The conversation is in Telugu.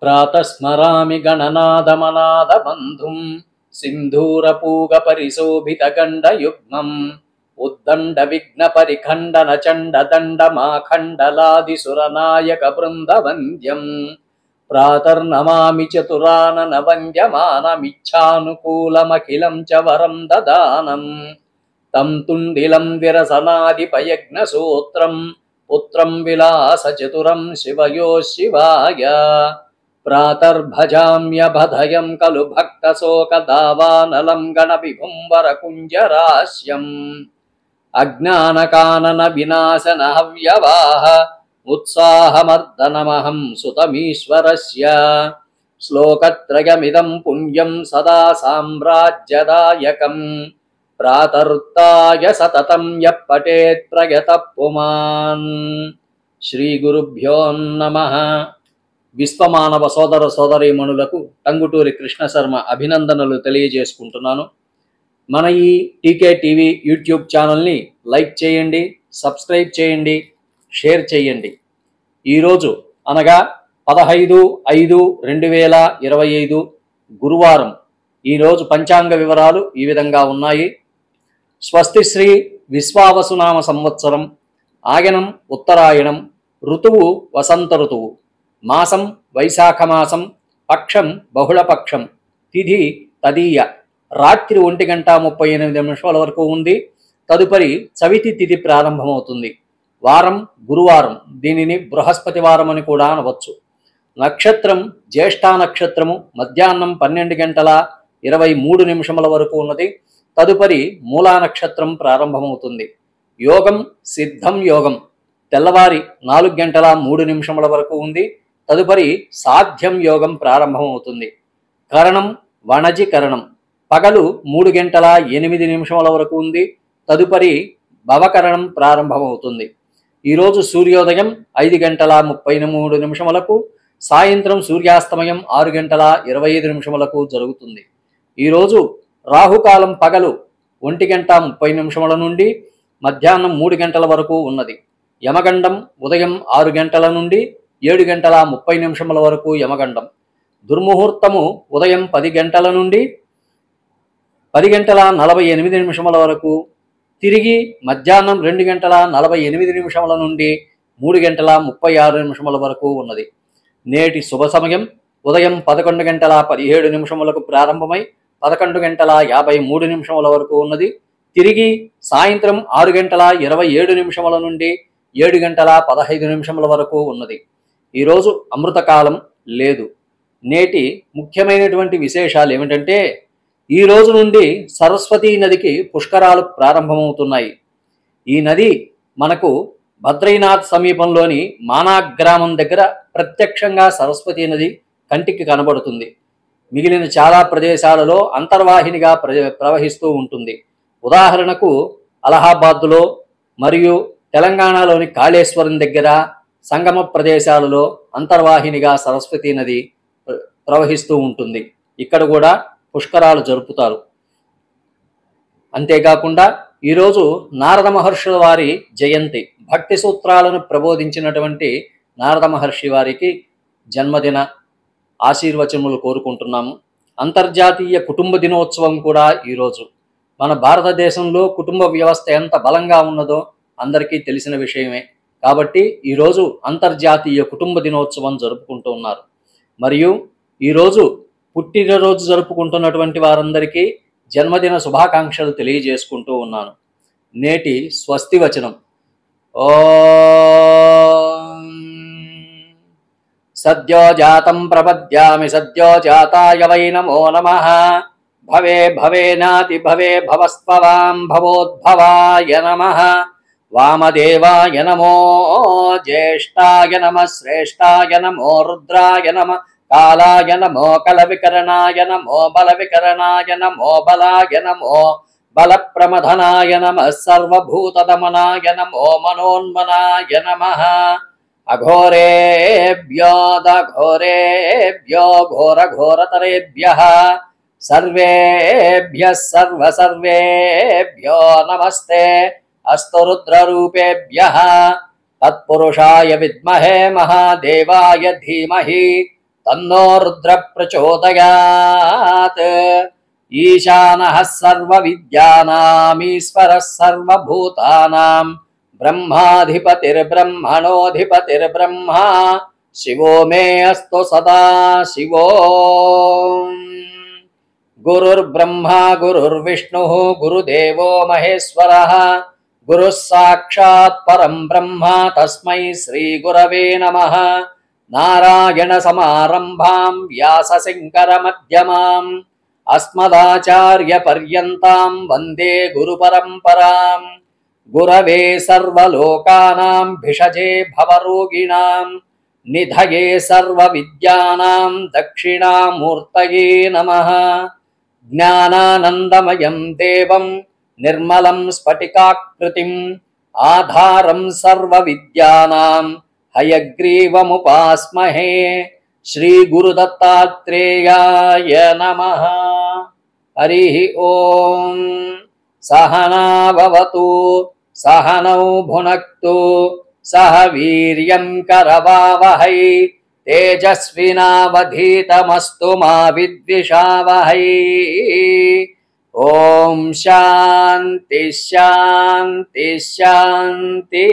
ప్రాతస్మరామి గణనాదమనాదబంధుం సింధూరపూగ పరిశోభిత గండయుగ్మం ఉద్దండ విఘ్న పరిఖండన చండ దండ మాఖండలాది సురనాయక బృందవంద్యం ప్రాతర్నమామి చతురానన వంద్యమానమిచ్ఛానుకూలమఖిలం చ వరం దదానం తం తుండిలం విరసనాదిపయజ్ఞ సూత్రం పుత్రం విలాస చతురం శివయో శివాయ ప్రాతర్భజామ్యభదయం ఖలు భక్త శోక దావానలం గణ విభుంబర కుంజరాస్యం అజ్ఞానకానన వినాశన హవ్యవాహ ఉత్సాహమర్దనమహం సుతమీశ్వరస్య శ్లోకత్రయమిదం పుణ్యం సదా సామ్రాజ్యదాయకం ప్రాతరుత్తాయ సతతం యః పఠేత్ ప్రయతః పుమాన్. శ్రీ గురుభ్యో నమః. విశ్వమానవ సోదర సోదరీమణులకు టంగుటూరి కృష్ణ శర్మ అభినందనలు తెలియజేసుకుంటున్నాను. మన ఈ టీకే టీవీ యూట్యూబ్ ఛానల్ని లైక్ చేయండి, సబ్స్క్రైబ్ చేయండి, షేర్ చేయండి. ఈరోజు అనగా 15/5/2025 గురువారం. ఈరోజు పంచాంగ వివరాలు ఈ విధంగా ఉన్నాయి. స్వస్తి శ్రీ విశ్వావసునామ సంవత్సరం, ఆగనం ఉత్తరాయణం, ఋతువు వసంత ఋతువు, మాసం వైశాఖ మాసం, పక్షం బహుళపక్షం, తిథి తదీయ, రాత్రి 1:38 వరకు ఉంది. తదుపరి చవితి తిథి ప్రారంభమవుతుంది. వారం గురువారం, దీనిని బృహస్పతి వారం అని కూడా అనవచ్చు. నక్షత్రం జ్యేష్ఠ నక్షత్రము, మధ్యాహ్నం 12:23 వరకు ఉన్నది. తదుపరి మూలా నక్షత్రం ప్రారంభమవుతుంది. యోగం సిద్ధం యోగం, తెల్లవారి 4:03 వరకు ఉంది. తదుపరి సాధ్యం యోగం ప్రారంభమవుతుంది. కరణం వణజి కరణం, పగలు 3:08 వరకు ఉంది. తదుపరి భవకరణం ప్రారంభమవుతుంది. ఈరోజు సూర్యోదయం 5:33 సాయంత్రం సూర్యాస్తమయం 6:25 జరుగుతుంది. ఈరోజు రాహుకాలం పగలు 1:30 నుండి మధ్యాహ్నం 3 వరకు ఉన్నది. యమగండం ఉదయం 6 నుండి 7:30 వరకు యమగండం. దుర్ముహూర్తము ఉదయం 10 నుండి 10:48 వరకు, తిరిగి మధ్యాహ్నం 2:48 నుండి 3:36 వరకు ఉన్నది. నేటి శుభ సమయం ఉదయం 11:17 ప్రారంభమై 11:53 వరకు ఉన్నది. తిరిగి సాయంత్రం 6:27 నుండి 7:15 వరకు ఉన్నది. ఈరోజు అమృతకాలం లేదు. నేటి ముఖ్యమైనటువంటి విశేషాలు ఏమిటంటే, ఈ రోజు నుండి సరస్వతీ నదికి పుష్కరాలు ప్రారంభమవుతున్నాయి. ఈ నది మనకు బద్రీనాథ్ సమీపంలోని మానా గ్రామం దగ్గర ప్రత్యక్షంగా సరస్వతీ నది కంటికి కనబడుతుంది. మిగిలిన చాలా ప్రదేశాలలో అంతర్వాహినిగా ప్రవహిస్తూ ఉంటుంది. ఉదాహరణకు అలహాబాద్లో మరియు తెలంగాణలోని కాళేశ్వరం దగ్గర సంగమ ప్రదేశాలలో అంతర్వాహినిగా సరస్వతీ నది ప్రవహిస్తూ ఉంటుంది. ఇక్కడ కూడా పుష్కరాలు జరుపుతారు. అంతేకాకుండా ఈరోజు నారద మహర్షుల వారి జయంతి. భక్తి సూత్రాలను ప్రబోధించినటువంటి నారద మహర్షి వారికి జన్మదిన ఆశీర్వచనములు కోరుకుంటున్నాము. అంతర్జాతీయ కుటుంబ దినోత్సవం కూడా ఈరోజు. మన భారతదేశంలో కుటుంబ వ్యవస్థ ఎంత బలంగా ఉన్నదో అందరికీ తెలిసిన విషయమే. కాబట్టి ఈరోజు అంతర్జాతీయ కుటుంబ దినోత్సవం జరుపుకుంటూ ఉన్నారు. మరియు ఈరోజు పుట్టినరోజు జరుపుకుంటున్నటువంటి వారందరికీ జన్మదిన శుభాకాంక్షలు తెలియజేసుకుంటూ ఉన్నాను. నేటి స్వస్తి వచనం. ఓం సద్యో జాతం ప్రపద్యామి సద్యో జాతాయ వై నమో నమః. భవే భవేనాతి భవే భవస్త్వవాం భవోద్భవాయ నమః. వామదేవాయ నమో జ్యేష్ఠాయ నమః. శ్రేష్ఠాయ నమో రుద్రాయ నమః. కాలాయ నమో కలవికరణాయ నమో బలవికరణాయ నమో బలాయ నమో బలప్రమథనాయ నమః. సర్వభూతదమనాయ నమో మనోన్మనాయ నమః. అఘోరేభ్యో దఘోరేభ్యో ఘోరఘోరతరేభ్యః సర్వేభ్యః సర్వసర్వేభ్యో నమస్తే అస్తు రుద్రరూపేభ్యః తత్పురుషాయ విద్మహే మహాదేవాయ ధీమహి तन्नो रुद्र प्रचोदयात्। ईशानः सर्वविद्यानामीश्वरः सर्वभूतानां ब्रह्माधिपतिर्ब्रह्मणोऽधिपतिर्ब्रह्मा शिवो मे अस्तु सदा शिवो। गुरुर्ब्रह्मा गुरुर्विष्णुः गुरुदेवो महेश्वरः गुरुः साक्षात् परं ब्रह्म तस्मै श्रीगुरवे नमः। नारायणसमारम्भां व्यासशङ्करमध्यमाम् अस्मदाचार्यपर्यन्तां वन्दे गुरुपरम्पराम्। गुरवे सर्वलोकानां भिषजे भवरोगिणां निधये सर्वविद्यानां दक्षिणामूर्तये नमः। ज्ञानानन्दमयं देवं निर्मलं स्फटिकाकृतिम् आधारं सर्वविद्यानां हयग्रीवमुपास्महे। श्रीगुरुदत्तात्रेयाय नमः। हरिः ॐ। सहना भवतु सहनौ भुनक्तु सह वीर्यं करवावहै तेजस्विनावधीतमस्तु मा विद्विषावहै। ओम शांति शांति शांति।